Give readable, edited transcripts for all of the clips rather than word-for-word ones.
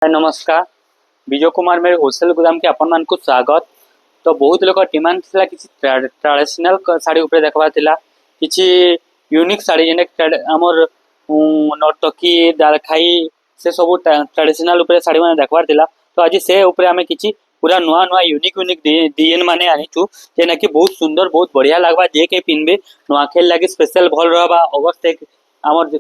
नमस्कार। विजय कुमार मेरे होलसेल गोदाम के आपण मान को स्वागत। तो बहुत लोग डिमांड थिला किछि ट्रेडिशनल साड़ी ऊपर देखबा थिला किछि यूनिक साड़ी जेने हमर नर्तकी दालखाई से सब ट्रेडिशनल ऊपर साड़ी माने देखबार थिला। तो आज से ऊपर हमें किछि पूरा नुआ नुआ यूनिक यूनिक डिजाइन माने आनिछु जेना कि बहुत सुंदर बहुत बढ़िया लागबा जे के पिनबे नुआ खेल लागी स्पेशल भल रहबा। अगस्त एक हमर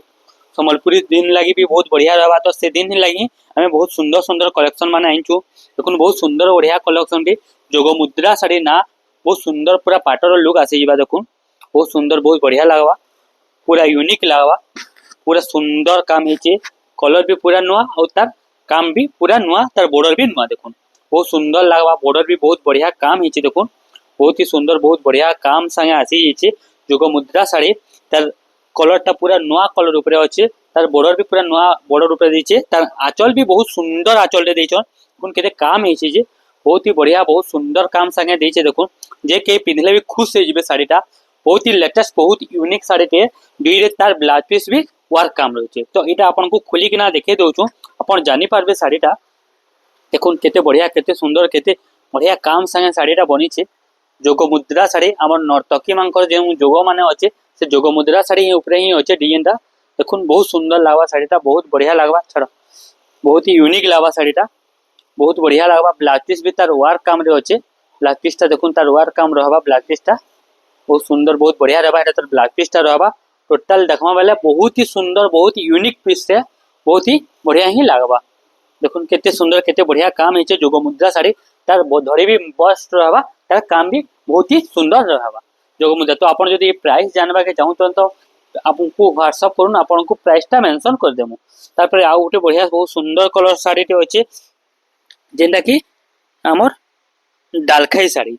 संबलपुरी दिन लगी भी बहुत बढ़िया रहा। तो से दिन ही लगी हमें बहुत सुंदर सुंदर कलेक्शन मान आईचु। देखो बहुत सुंदर बढ़िया कलेक्शन टी जोग मुद्रा साड़ी ना बहुत सुंदर पूरा पाटर लुक आसी जा। देखो बहुत सुंदर बहुत बढ़िया लगवा पूरा यूनिक लगवा पूरा सुंदर काम है। कलर भी पूरा नुआ और तार काम भी पूरा नुआ तार बॉर्डर भी नुआ। देखो बहुत सुंदर लगवा बॉर्डर भी बहुत बढ़िया काम है। देखो बहुत ही सुंदर बहुत बढ़िया काम संगे आसी जोग मुद्रा साड़ी तार कलरटा पूरा नुआ कलर ऊपर अच्छे तार बॉर्डर भी पूरा नुआ बॉर्डर ऊपर देछे। तार आंचल भी बहुत सुंदर आंचल दे देछन। कोन केते काम हेछे जे बहुत ही बढ़िया बहुत सुंदर काम संगे देछे। देखो जे के पिनले भी खुश हो जिवे। साड़ीटा बहुत ही लेटेस्ट बहुत यूनिक साड़ी के दुई रे तार ब्लाउज पीस भी वर्क काम रहछे। तो एटा आपन को खोली किना देखे दोछु अपन जानि पारबे साड़ीटा। देखो केते बढ़िया केते सुंदर केते बढ़िया काम संगे साड़ीटा बनिछे। जोग मुद्रा साड़ी आमर नर्तकी मानकर जे जोग माने अच्छे से जोग मुद्रा साड़ी ऊपर ही अच्छे डिजाइन टा। देखो बहुत सुंदर लगवा साड़ीटा बहुत बढ़िया लगवा छड़ बहुत ही यूनिक लगवा साड़ीटा बहुत बढ़िया लगवा। ब्लाउज पीस भी तार वर्क काम रे अच्छे। ब्लाउज पीस टा देखो तार वर्क काम रहबा। ब्लाउज पीस टा बहुत सुंदर बहुत बढ़िया रहबा। एटा तार ब्लाउज पीस टा रहबा टोटल देखमा बेले बहुत ही सुंदर बहुत ही यूनिक पीस से बहुत ही बढ़िया ही लगवा। देखो केते सुंदर केते बढ़िया काम है। जोग मुद्रा साड़ी तार धड़ी भी बस्ट रहबा तार काम भी बहुत ही सुंदर रहबा जोग मुद्रा। तो आपण जदी प्राइस जानबा के चाहू तो आपको व्हाट्सएप करूँ आपन को प्राइस टा मेंशन कर देमु। तापर आ उठे बढ़िया बहुत सुंदर कलर साड़ी टे अच्छे जेंटा कि हमर डालखाई साड़ी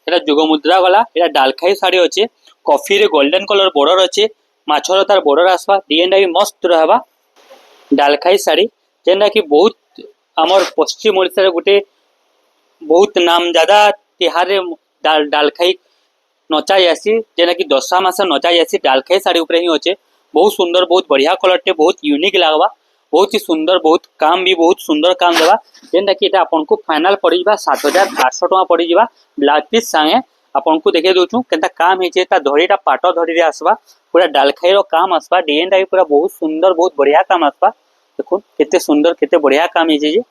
एटा जोग मुद्रा वाला एटा डालखाई साड़ी अच्छे। कॉफी रे गोल्डन कलर बॉर्डर अच्छे माछर तार बॉर्डर आसबा डिजाइन भी मस्त रहबा। डालखाई साड़ी जेंटा कि बहुत हमर पश्चिम ओडिसा रे गुटे बहुत नाम ज्यादा तिहार डालखाई नचा जासी जेना कि दशा मास नचा जासी डालखाई साड़ी ऊपर ही अच्छे। बहुत सुंदर बहुत बढ़िया कलर टे बहुत यूनिक लगवा बहुत ही सुंदर बहुत काम भी बहुत सुंदर काम देवा। जेनटा कि एटा आपन को फाइनल पड़ी बा 7800 टका पड़ी जिबा। ब्लाउज पीस संगे आपन को देखे दोछु केनता काम हेचे ता धड़ीटा पाटो धड़ी रे आसबा पूरा डालखाई रो काम आसबा। डिजाइन टा पूरा बहुत सुंदर बहुत बढ़िया काम आसबा। देखो केते सुंदर केते बढ़िया काम हेचे जे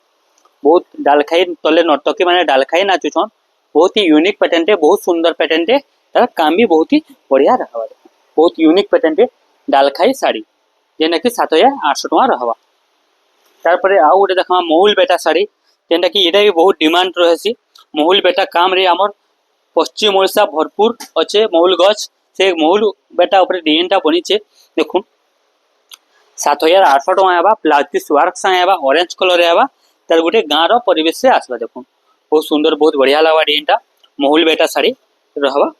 बहुत डालखाई तले नर्तकी माने डालखाई नाचुछन बहुत ही यूनिक पैटर्न टे बहुत सुंदर पैटर्न टे तार काम भी बहुत ही बढ़िया रहबा। बहुत यूनिक पैटर्न टे डालखाई साड़ी जेना कि 7800 टका रहबा। तारपरे आउ गोटे देखमा महुल बेटा साड़ी जेनटा कि एटा भी बहुत डिमांड रहसी। महुल बेटा काम रे हमर पश्चिम ओडिसा भरपूर अच्छे महुल गछ से महुल बेटा ऊपर डिजाइन टा बनिछे। देखो 7800 टका हेबा। ब्लाउज पीस वर्क संग हेबा ऑरेंज कलर हेबा तार गोटे गाँ रो परिवेश से आसबा। देखो बहुत सुंदर बहुत बढ़िया लगवा डिजाइन टा महुल बेटा साड़ी रहबा।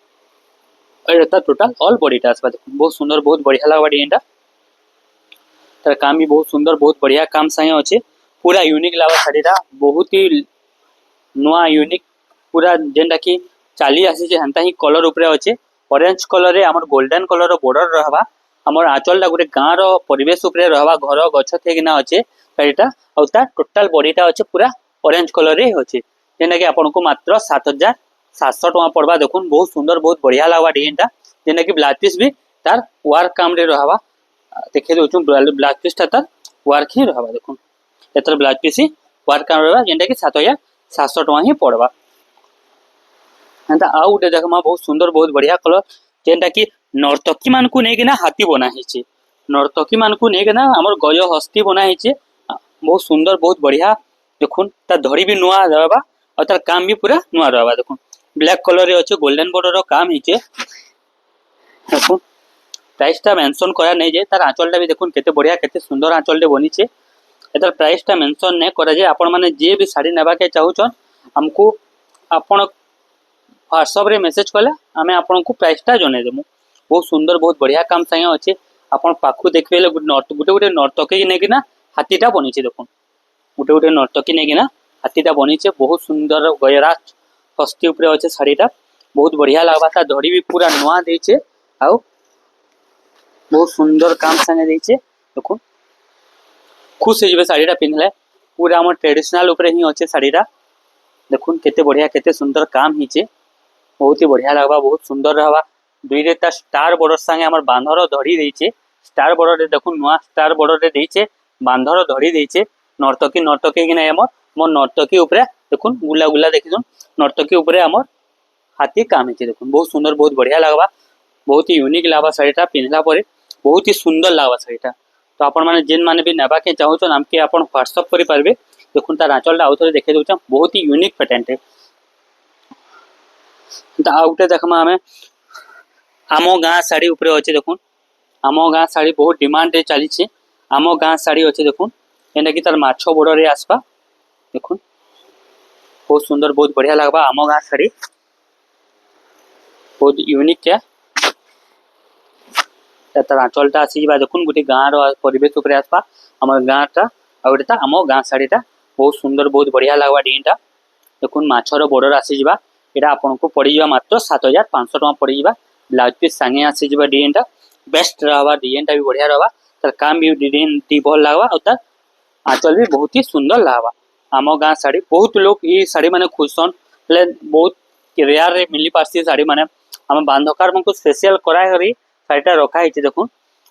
एटा टोटल ऑल बॉडी टा आसबा। देखो बहुत सुंदर बहुत बढ़िया लगवा डिजाइन टा तार काम भी बहुत सुंदर बहुत बढ़िया काम संगे अच्छे पूरा यूनिक लगवा साड़ीटा बहुत ही नुआ यूनिक पूरा जेनटा कि चाली आसी जे हंता ही कलर ऊपर अच्छे ऑरेंज कलर रे हमर गोल्डन कलर रो बॉर्डर रहबा। हमर आंचल टा गोटे गाँ रो परिवेश ऊपर रहबा घर गछ थेकिना अच्छे साड़ीटा और ता टोटल बॉडीटा अच्छे पूरा ऑरेंज कलर रे अच्छे जेना कि आपन को मात्र 7700 टका पड़वा। देखुन बहुत सुंदर बहुत बढ़िया लगवा डिजाइन टा जेना कि ब्लाउज पीस भी तार वर्क काम रे रहबा। देखे दोछु ब्लाउज पीस टा तार वर्क ही रहबा। देखुन एतर ब्लाउज पीस ही वर्क काम रहबा जेंटा कि 7700 टका ही पड़वा। एंता आ उठे देखमा बहुत सुंदर बहुत बढ़िया कलर जेंटा कि नर्तकी मान को नेकिना हाथी बना हिचे नर्तकी मान को नेकिना हमर गय हस्ती बना हिचे बहुत सुंदर बहुत बढ़िया। देखुन ता धड़ी भी नुआ रहबा और तार काम भी पूरा नुआ रहबा। देखुन ब्लैक कलर रे अच्छे गोल्डन बॉर्डर रो काम हिचे। देखुन प्राइस टा मेंशन करा नहीं जे तार आंचल टा भी देखुन केते बढ़िया केते सुंदर आंचल टे बनिछे। एतर प्राइस टा मेंशन नहीं करा जे आपण माने जे भी साड़ी नेबा के चाहूछन हमको आपण व्हाट्सएप रे मेसेज कले आमे आपण को प्राइस टा जने देमु। बहुत सुंदर बहुत बढ़िया काम संगे अच्छे आपण पाखु देखबेले गुटे गुटे नर्तकी ने किना हाथीटा बनिछे। देखुन गुटे गुटे नर्तकी ने किना हाथीटा बनिछे बहुत सुंदर गयराज हस्ती ऊपर अच्छे साड़ीटा बहुत बढ़िया लगबा। ता धड़ी भी पूरा नुआ देछे आउ बहुत सुंदर काम संगे देछे। देखुन खुश हो जिवे साड़ीटा पिनले पूरा आम ट्रेडिशनल उपरे ही अच्छे शाढ़ीटा देखुन केते बढ़िया केते सुंदर काम हिचे बहुत ही बढ़िया लगवा बहुत सुंदर रहवा दुई रे ता स्टार बॉर्डर संगे हमर बांधर धड़ी देइचे स्टार बॉर्डर रे देखुन नुआ स्टार बॉर्डर रे देइचे बांधर धड़ी देइचे नर्तकी नर्तकी कि नहीं मोर नर्तकी उपरे देखुन गुला गुला देखिछन नर्तकी उपरे हमर हाथी काम हिचे देखुन बहुत सुंदर बहुत बढ़िया लगवा बहुत ही यूनिक लागवा शाढ़ीटा पिनला परे बहुत ही सुंदर लागवा शाढ़ीटा तो आपण माने जेन माने भी नेबा के चाहो तो हमके आपण व्हाट्सएप करि पारबे देखुन तार आंचलटा आउ थोड़े देखे दउछ बहुत ही यूनिक पैटर्न है तो आ उठे देखमा हमें आमो गाँ साड़ी उपरे अच्छे देखुन आमो गाँ साड़ी बहुत डिमांड रे चली छे आमो गाँ साड़ी अच्छे देखुन एंडा कि तार माछो बॉर्डर रे आसपा देखुन बहुत सुंदर बहुत बढ़िया लगवा आमो गाँ साड़ी बहुत यूनिक क्या तार आंचलटा आसी जा देखुन गोटे गाँव परिवेश उपरे आसपा हमर गाँटा आ गोटे आमो गाँ साड़ीटा बहुत सुंदर बहुत बढ़िया लगवा डिजाइन देखुन माछर बॉर्डर आसी जा एटा आपनको पड़ी जा मात्र 7500 टका पड़ी जा ब्लाउज पीस संगे आसी जा डिजाइन बेस्ट रहवा डिजाइन भी बढ़िया रहवा तार काम भी डिजाइन टी भल लगवा और तार आंचल भी बहुत ही सुंदर लगवा आम गाँ साड़ी बहुत लोग ये साड़ी माने खुशन ले बहुत रेयर रे मिली पासी साड़ी माने हम बांधकार मन को स्पेशल कराई करी साड़ीटा रखा है देखुन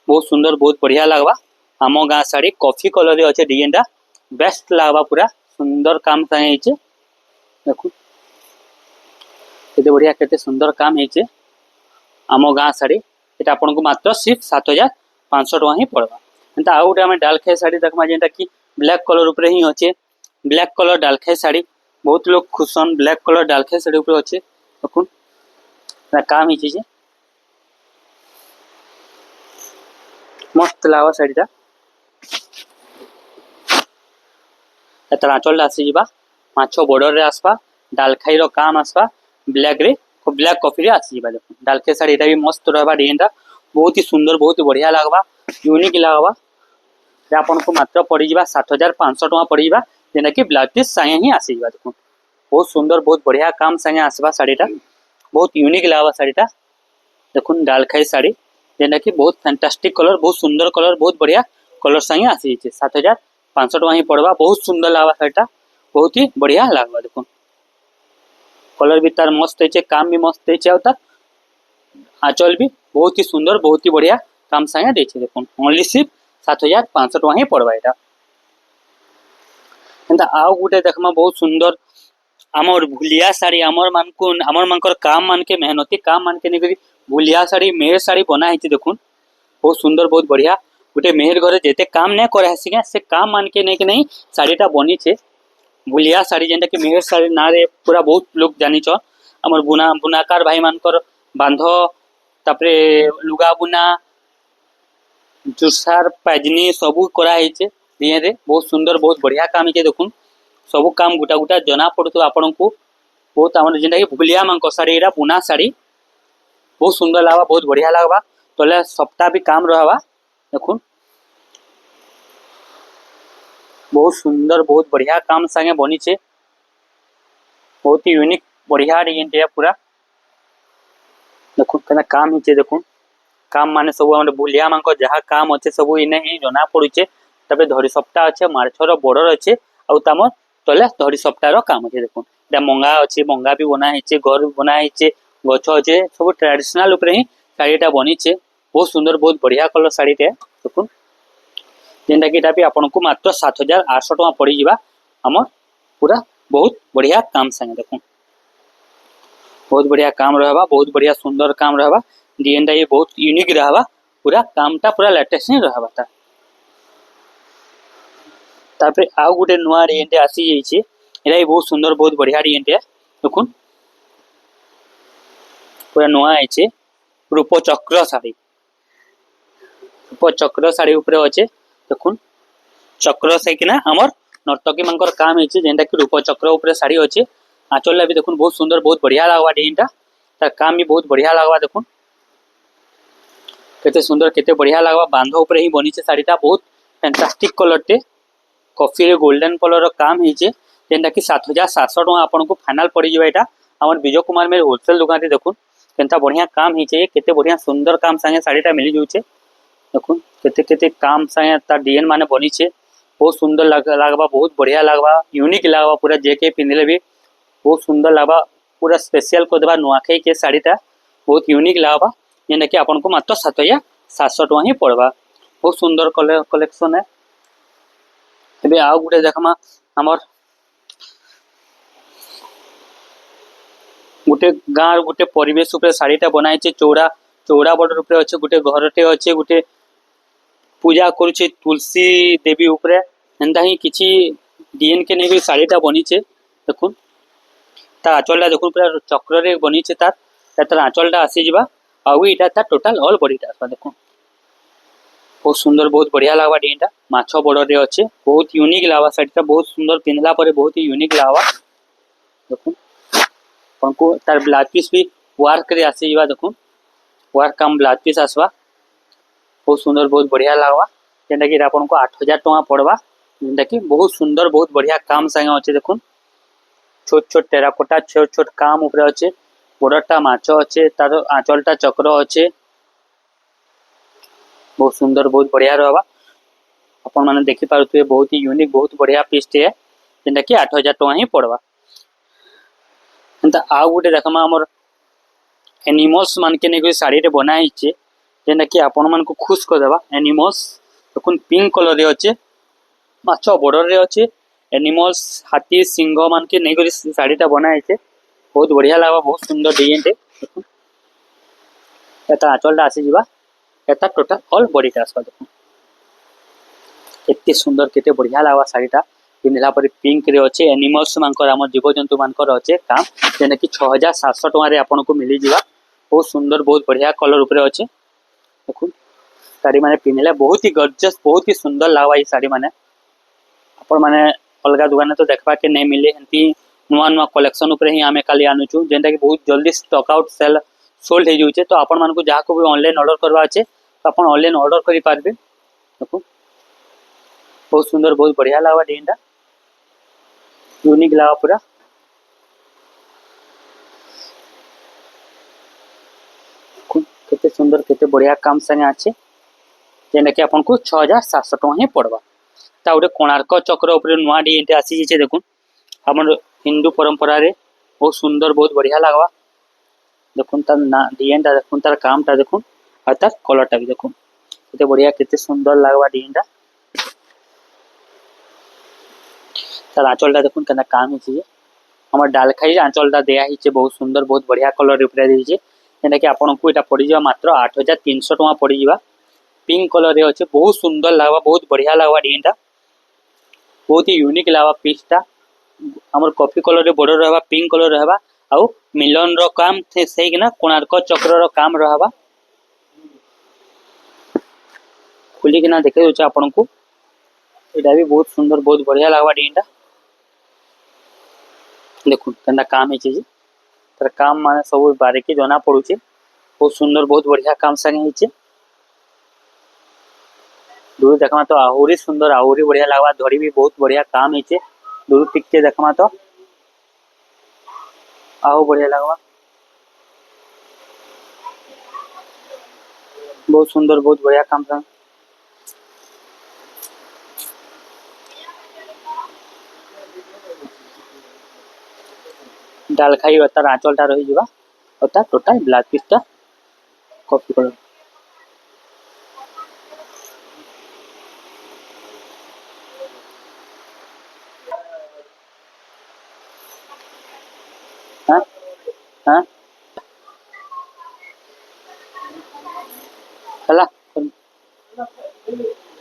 बहुत सुंदर बहुत बढ़िया लगवा आम गाँ साड़ी कॉफी कलर रे अच्छे डिजाइन बेस्ट लगवा पूरा सुंदर काम संगे देखुन केते बढ़िया केते सुंदर काम है आम गाँ साड़ी ये आपको मात्र सिर्फ 7500 टका ही पड़वा एंता आउ गोटे आम डालखाई साड़ी देखमा जेनटा कि ब्लैक कलर उपरे ही अच्छे ब्लैक कलर डालखाई साड़ी बहुत लोग खुशन ब्लैक कलर डालखाई साड़ी उपरे अच्छे देखुन काम ही मस्त लागवा साड़ीटा तार आंचलटा आसी जा माछो बॉर्डर रे आसपा डालखाई रो काम आसपा ब्लैक रे ब्लैक कॉफी रे आसी जा देखुन डालखाई साड़ी एटा भी मस्त रहबा डिजाइनटा बहुत ही सुंदर बहुत ही बढ़िया लगवा यूनिक लगवा आपको मात्र पड़ जा 7500 टका पड़ जा जेना कि ब्लाउज पीस संगे ही आसी जा देखुन बहुत सुंदर बहुत बढ़िया काम संगे आसवा शाड़ीटा बहुत यूनिक लगवा शाड़ीटा देखुन डालखाई साड़ी जेना कि बहुत फैंटास्टिक कलर बहुत सुंदर कलर बहुत बढ़िया कलर संगे आसी 7500 टका ही पड़वा बहुत सुंदर लगवा शाड़ीटा बहुत ही बढ़िया लगवा देखुन कलर भी तार मस्त है काम भी मस्त है और तार आंचल भी बहुत ही सुंदर बहुत ही बढ़िया काम संगे देछे देखुन ओनली सिर्फ 7500 टका ही पड़वा एटा एंता आउ गुटे देखमा बहुत सुंदर आमर भुलिया साड़ी आमर मानकर काम मान के मेहनती काम मान के नहीं भुलिया साड़ी मेहर साड़ी बना है देखुन बहुत सुंदर बहुत बढ़िया गोटे मेहर घरे जेते काम नहीं करे हसी से काम मान के नहीं साड़ीटा बनी छे भुलिया साड़ी जेनटा कि मेहर साड़ी ना रे पूरा बहुत लोग जानी छ आमर बुनाकार भाई मानकर बांध तापरे लुगा बुना जुसार पैजनी सबू कराई रे बहुत सुंदर बहुत बढ़िया काम है देखुन सबू काम गुटा गुटा जना पड़ो आपण को बहुत आम जेनटा कि भुलिया मांक साड़ी एरा बुना साड़ी बहुत सुंदर लगवा बहुत बढ़िया लगवा तले सप्ताह भी काम रहवा देखुन बहुत सुंदर बहुत बढ़िया काम संगे बनी छे बहुत ही यूनिक बढ़िया डिजाइन पूरा देखुन केना काम ही देखुन काम माने सब हम भुलिया मांक जहाँ काम अच्छे सब इने ही जना पड़ुचे तबे धरी सप्ताह अच्छे मार्चर बॉर्डर अच्छे आउ तम तले धरी सप्ताह काम अच्छे देखुन एटा मंगा अच्छे मंगा भी बना है घर बना है गछ अच्छे सब ट्रेडिशनल उपरे ही शाड़ीटा बनी छे बहुत सुंदर बहुत बढ़िया कलर शाड़ीटे देखुन जेनटा कि भी आपको मात्र 7800 टका पड़ जा आम पूरा बहुत बढ़िया काम संगे देखुन बहुत बढ़िया काम रहबा बहुत बढ़िया सुंदर काम रहबा डिजाइनटा ये बहुत यूनिक रहबा पूरा कामटा पूरा लेटेस्ट ही रहबा तापरे आउ गोटे नुआ डिजाइनटे आसी जाइए एटा भी बहुत सुंदर बहुत बढ़िया डिजाइनटे देखुन पूरा नुआ है रूपचक्र साड़ी रूपचक्र साड़ी उपरे अच्छे देखुन चक्र से कि ना हमर नर्तकी मानकर काम है जेनटा कि रूपचक्र उपरे साड़ी अच्छे आंचल भी देखुन बहुत सुंदर बहुत बढ़िया लगवा डिजाइनटा तार काम भी बहुत बढ़िया लगवा देखुन केते सुंदर केते बढ़िया लगवा बांध उपरे ही बनी छे साड़ीटा बहुत फैंटास्टिक कलरटे कॉफी रे गोल्डन कलर काम है जेनटा कि 7700 टका आपको फाइनल पड़ी जाए एटा हमर विजय कुमार मेरे होलसेल दुकान रे देखुन केनता बढ़िया काम है केते बढ़िया सुंदर काम संगे साड़ीटा मिली जाउछे देखुन केते केते काम संगे तार डिजाइन माने बनी छे बहुत सुंदर लगवा, बहुत बढ़िया लगवा, यूनिक लगवा, पूरा जेके पिंधले भी बहुत सुंदर लगवा, पूरा स्पेशल को देवा नुआखाई के साड़ीटा बहुत यूनिक लगवा, जेनटा कि आपन को मात्र 7,700 टଙ୍କା ही पड़वा। बहुत सुंदर कलेक्शन है। तबे आउ गुटे देखमा हमर गुटे गाँव गुटे परिवेश उपरे साड़ीटा बनाई चौड़ा चौड़ा बॉर्डर उपरे अच्छे, गुटे घरटे अच्छे, गुटे पूजा करुचे तुलसी देवी उपरे, एंता ही किछि डीएन के नहीं साड़ीटा बनीचे। देखुन तार आंचलटा देखुन पूरा चक्र रे बनीचे, तार आंचलटा आसी जिबा आउ इटा तार टोटल ऑल बॉडीटा आसबा। देखुन बहुत सुंदर, बहुत बढ़िया लागबा। डीएनटा माछ बॉर्डर रे अच्छे, बहुत यूनिक लागबा साड़ीटा, बहुत सुंदर पिंधला परे बहुत ही यूनिक लागबा। देखुन हमको तार ब्लाउज पीस भी वर्क करे आसी जिबा। देखुन वर्क काम ब्लाउज पीस आसबा, बहुत सुंदर, बहुत बढ़िया लागबा, जेंटा कि आपन को 8,000 टଙ୍କା पड़वा, जेंटा कि बहुत सुंदर, बहुत बढ़िया काम संगे अच्छे। देखुन छोट छोट टेराकोटा छोट छोट काम ऊपर अच्छे, बॉर्डरटा माछ अच्छे, तार आंचलटा चक्र अच्छे, बहुत सुंदर, बहुत बढ़िया रहबा। अपन माने देखि पारुथुए बहुत ही यूनिक, बहुत बढ़िया पीसटे है, जेंटा कि 8,000 टଙ୍କା ही पड़वा। एंता आउ गुटे देखमा हमर एनिमल्स मान के ने साड़ी रे बना हिचे, जेंटा कि आपण मान को खुश कर देबा। एनिमल्स देखुन पिंक कलर रे अच्छे, माछ बॉर्डर रे अच्छे, एनिमल्स हाथी सिंह मान के नहीं साड़ीटा बना हिचे, बहुत बढ़िया लागबा, बहुत सुंदर डिजाइन टे। देखुन एता आंचलटा आसी जिबा, एता टोटल ऑल बॉडीटा आसबा। देखुन केते सुंदर, केते बढ़िया लागबा साड़ीटा पिंधला पर। पिंक रे अच्छे, एनिमल्स मानकर हमर जीवजंतु मानकर अच्छे काम, जेना कि 6,700 टଙ୍କା रे आपन को मिली जिबा। बहुत सुंदर, बहुत बढ़िया कलर ऊपर अच्छे। देखुन साड़ी माने पिंधले बहुत ही गॉर्जियस, बहुत ही सुंदर लागबा। ई साड़ी माने अपन माने अलगा दुकान तो देखबा के नहीं मिले, हंती नुआ नुआ कलेक्शन ऊपर ही आमे काली आनुचु, जेंटा कि बहुत जल्दी स्टॉक आउट सेल सोल्ड हो जाउचे। तो अपन मान को जहाँ को भी ऑनलाइन ऑर्डर करबा अच्छे तो अपन ऑनलाइन ऑर्डर करि पारबे। देखुन बहुत सुंदर, बहुत बढ़िया लागबा, डिजाइनटा यूनिक लागबा पूरा। केते सुंदर, केते बढ़िया काम संगे अच्छे, जेना कि आपन को 6,700 टଙ୍କା ही पड़वा। ता उडे कोणार्क चक्र ऊपर नुआ डिजाइन आसी जे। देखुन हमर हिंदू परंपरा रे बहुत सुंदर, बहुत बढ़िया लागबा। देखुन तार ना डिजाइनटा, देखुन तार कामटा, देखुन आ तार कलरटा भी देखुन केते बढ़िया, केते सुंदर लागबा डिजाइनटा। तार आंचलटा देखुन केना काम हिचे, हमर डालखाई आंचलटा देया हिचे, बहुत सुंदर, बहुत बढ़िया कलर ऊपर हिचे, जेना कि आपन को एटा पड़ी जा मात्र 8,300 टଙ୍କା पड़ी जिबा। पिंक कलर रे अच्छे, बहुत सुंदर लागबा, बहुत बढ़िया लागबा डिजाइनटा, बहुत ही यूनिक लागबा। पीसटा हमर कॉफी कलर रे बॉर्डर रहबा, पिंक कलर रहबा, आउ मिलन रो काम थे सही ना कोणार्क चक्र रो काम रहबा। खुली के ना देखे होचे आपन को, एटा भी बहुत सुंदर, बहुत बढ़िया लागबा डिजाइनटा। देखुन केना काम हिचे जे, तर काम माने सब बारीकी जना पड़ुचे, बहुत सुंदर, बहुत बढ़िया काम संगे हिचे। दूर देखमा तो आहुरी सुंदर, आहुरी बढ़िया लागबा, धड़ी भी बहुत बढ़िया काम हिचे। दूर टिकके देखमा तो आउ बढ़िया लागबा, बहुत सुंदर, बहुत बढ़िया काम संग। डालखाई तार आंचलटा रही जिबा, और तार टोटल ब्लाउज पीसटा कॉपी कलर। हाँ हाँ हला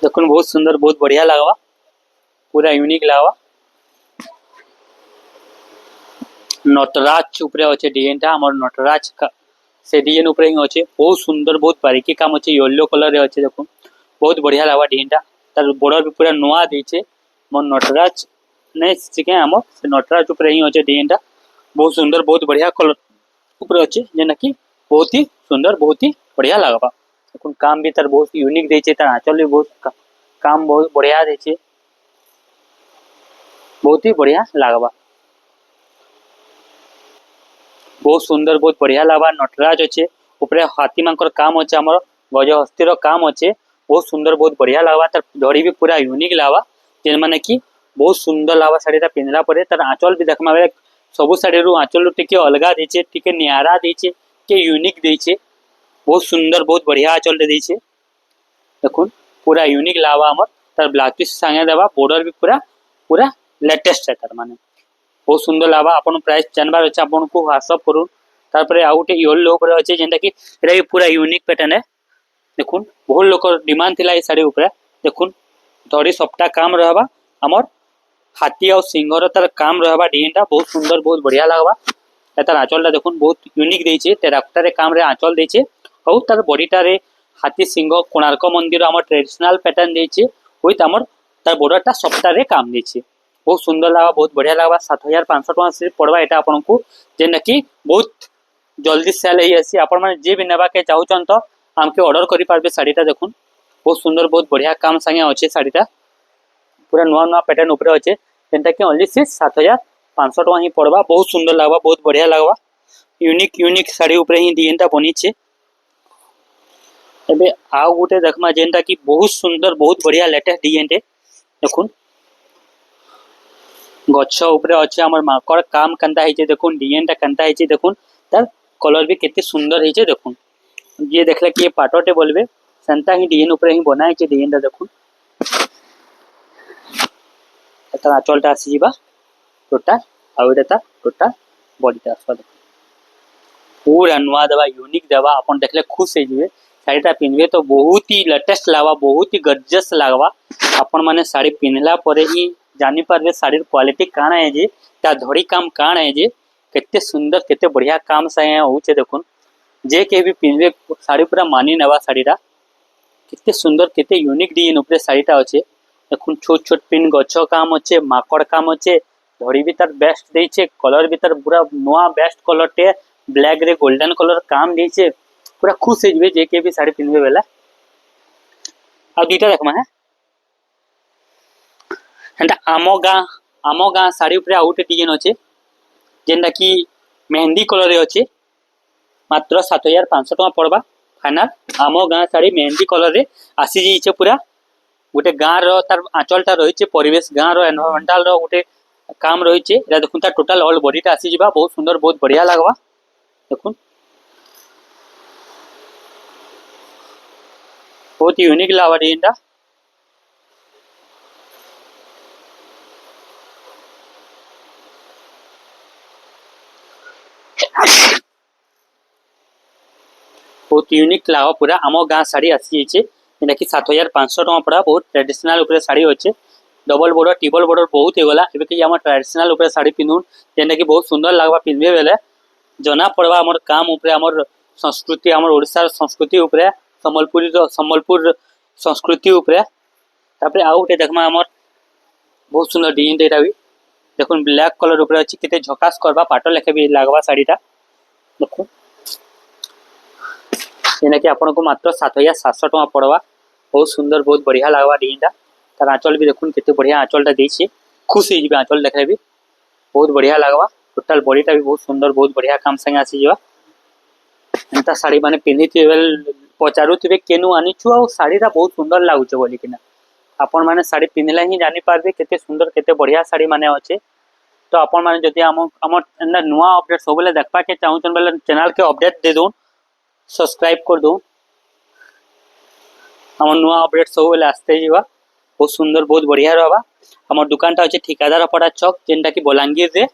देखुन बहुत सुंदर, बहुत बढ़िया लागबा, पूरा यूनिक लागबा। नटराज ऊपर अच्छे डिजाइनटा, हमर नटराज का से डिजाइन ऊपर ही अच्छे, बहुत सुंदर, बहुत बारीकी काम अच्छे, येलो कलर रे अच्छे। देखुन बहुत बढ़िया लागबा डिजाइनटा, तार बॉर्डर भी पूरा नुआ देछे। मोर नटराज नहीं सिके हमर से नटराज ऊपर ही अच्छे डिजाइनटा, बहुत सुंदर, बहुत बढ़िया कलर ऊपर अच्छे, जेना कि बहुत ही सुंदर, बहुत ही बढ़िया लागबा। देखुन काम भी तार बहुत यूनिक देछे, तार आंचल भी बहुत काम बहुत बढ़िया देछे, बहुत ही बढ़िया लागबा, बहुत सुंदर, बहुत बढ़िया लागबा। नटराज अच्छे ऊपर हाथी मानकर काम अच्छे, हमर गज हस्ती रो काम अच्छे, बहुत सुंदर, बहुत बढ़िया लागबा। तार धड़ी भी पूरा यूनिक लागबा, जेन माने कि बहुत सुंदर लावा साड़ीटा पिंधला परे तार आंचल भी देखमा बेले सबु साड़ी रु आंचल टिके अलगा देचे टिके नियारा देचे के यूनिक देचे बहुत सुंदर बहुत बढ़िया आंचल देचे देखुन पूरा यूनिक लावा हमर तार ब्लाउज पीस संगे देबा बॉर्डर भी पूरा पूरा लेटेस्ट है तार माने बहुत सुंदर लावा आपन प्राइस जानबार अछि आपन को व्हाट्सएप करू तार परे आउटे येलो ऊपर अछि जेंटा कि एटा भी पूरा यूनिक पैटर्न है देखुन बहुत लोक डिमांड थिला ए साड़ी ऊपर देखुन धड़ी सप्ता काम रहबा हमर हाथी और सिंगर तार काम रहबा डिजाइनटा बहुत सुंदर बहुत बढ़िया लागबा तार आंचलटा देखुन बहुत यूनिक देइछे टेराकोटा रे काम रे आंचल देइछे और तार बॉडीटा रे हाथी सिंह कोणार्क मंदिर हमर ट्रेडिशनल पैटर्न देइछे विथ हमर तार बॉर्डरटा सप्ता रे काम देइछे बहुत सुंदर लागबा बहुत बढ़िया लागबा 7500 टका से पड़वा एटा आपन को जेना कि बहुत जल्दी सेल होई आसी आपन माने जे भी नेबा के चाहउछन तो हमके ऑर्डर करि पारबे साड़ीटा देखुन बहुत सुंदर बहुत बढ़िया काम संगे अछि साड़ीटा पूरा नुआ नुआ पैटर्न ऊपर अछि जेंटा कि ओनली 7500 टका ही पड़वा बहुत सुंदर लागबा बहुत बढ़िया लागबा यूनिक यूनिक साड़ी ऊपर ही डिजाइनटा बनी छे एबे आउ गुटे देखमा जेंटा कि बहुत सुंदर बहुत बढ़िया लेटेस्ट डिजाइन टे देखुन गच्छ ऊपर अछि हमर माकर काम कंता हिचे देखुन डिजाइनटा कंता हिचे देखुन तार कलर भी केते सुंदर हिचे देखुन ये देखले कि पाटोटे बोलबे संता ही डिजाइन ऊपर ही बनाय छे डिजाइनटा देखुन एता आचलटा आसी जिबा टोटल आ एटा टोटल बॉडीटा आसबा पूरा नुआ देवा यूनिक देवा अपन देखले खुश हो जिवे साड़ीटा पिनबे तो बहुत ही लेटेस्ट लागबा बहुत ही गजस लागबा अपन माने साड़ी पिनला परे ही जानि पारबे साड़ी क्वालिटी काना है जे ता धड़ी काम काना है जे केते सुंदर केते बढ़िया काम से होचे देखुन जे के भी पिनबे साड़ी पूरा मानी नेवा साड़ीटा केते सुंदर केते यूनिक डिजाइन ऊपर साड़ीटा अछि देखुन छोट छोट पिन गच्छ काम अछि माकड़ काम अछि धड़ी भी तार बेस्ट देइछे कलर भी तार पूरा नवा बेस्ट कलर टे ब्लैक रे गोल्डन कलर काम देइछे पूरा खुश हो जिवे जे के भी साड़ी पिनबे बेला आ दुइटा देखमा है एंटा आमो गा साड़ी ऊपर आउटे डिजाइन अछि जेंटा कि मेहंदी कलर रे अछि मात्र 7500 टका पड़बा फाइनल आमो गा साड़ी मेहंदी कलर रे आसी जिचे पूरा गोटे गाँ रो तार आंचलटा रहिचे परिवेश गाँ रो एनवायरमेंटल रो गोटे काम रहिचे एटा देखुन ता टोटल ऑल बॉडीटा आसी जिबा बहुत सुंदर बहुत बढ़िया लागबा देखुन बहुत यूनिक लावा डिजाइनटा बहुत यूनिक लावा पूरा आमो गाँ साड़ी आसी जाइए जेना कि 7500 टका पड़ा बहुत ट्रेडिशनल ऊपर साड़ी अच्छे डबल बॉर्डर टिबल बॉर्डर बहुत होगला एबे कि हम ट्रेडिशनल ऊपर साड़ी पिनून जेना कि बहुत सुंदर लागबा पिनबे बेले जना पड़वा हमर काम ऊपर हमर संस्कृति हमर ओडिसा संस्कृति ऊपर सम्बलपुर संस्कृति ऊपर तापर आउटे देखमा हमर बहुत सुंदर डिजाइन देटा भी देखुन ब्लैक कलर ऊपर अछि केते झकास करबा पाटो लेखे भी लागबा साड़ीटा देखुन जेना कि आपन को मात्र 7700 टका पड़वा बहुत सुंदर बहुत बढ़िया लागबा डिजाइनटा तार आंचल भी देखुन केते बढ़िया आंचलटा देइछे खुश हो जिबे आंचल देखले भी बहुत बढ़िया लागबा टोटल बॉडीटा भी बहुत सुंदर बहुत बढ़िया काम संगे आसी जिबा एंता साड़ी माने पिन्हिति बेल पचारुथिबे केनु आनिछु आ साड़ीटा बहुत सुंदर लागुचे बोली किना आपन माने साड़ी पिन्हले ही जानि पारबे केते सुंदर केते बढ़िया साड़ी माने अच्छे तो आपन माने जदि हमर नुआ अपडेट सबले देखबा के चाहूछन बेले चैनल के अपडेट दे दो सब्सक्राइब कर दो हमर नुआ अपडेट सब बेले आस्ते जिबा बहुत सुंदर बहुत बढ़िया रहबा हमर दुकानटा अछि ठिकादार पड़ा चौक जेनटा कि बलांगीर रे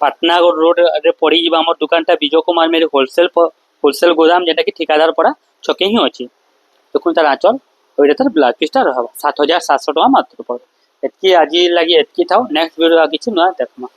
पाटनागढ़ रोड रे पड़ी जिबा हमर दुकानटा विजय कुमार मेरे होलसेल गोदाम जेनटा कि ठिकादार पड़ा चौके ही अछि देखुन तार आंचल ओइटा तार ब्लाउज पीसटा रहबा 7700 टका मात्र पड़ एतकी आजी लागि एतकी थाओ नेक्स्ट वीडियो आ किछि न देखमा।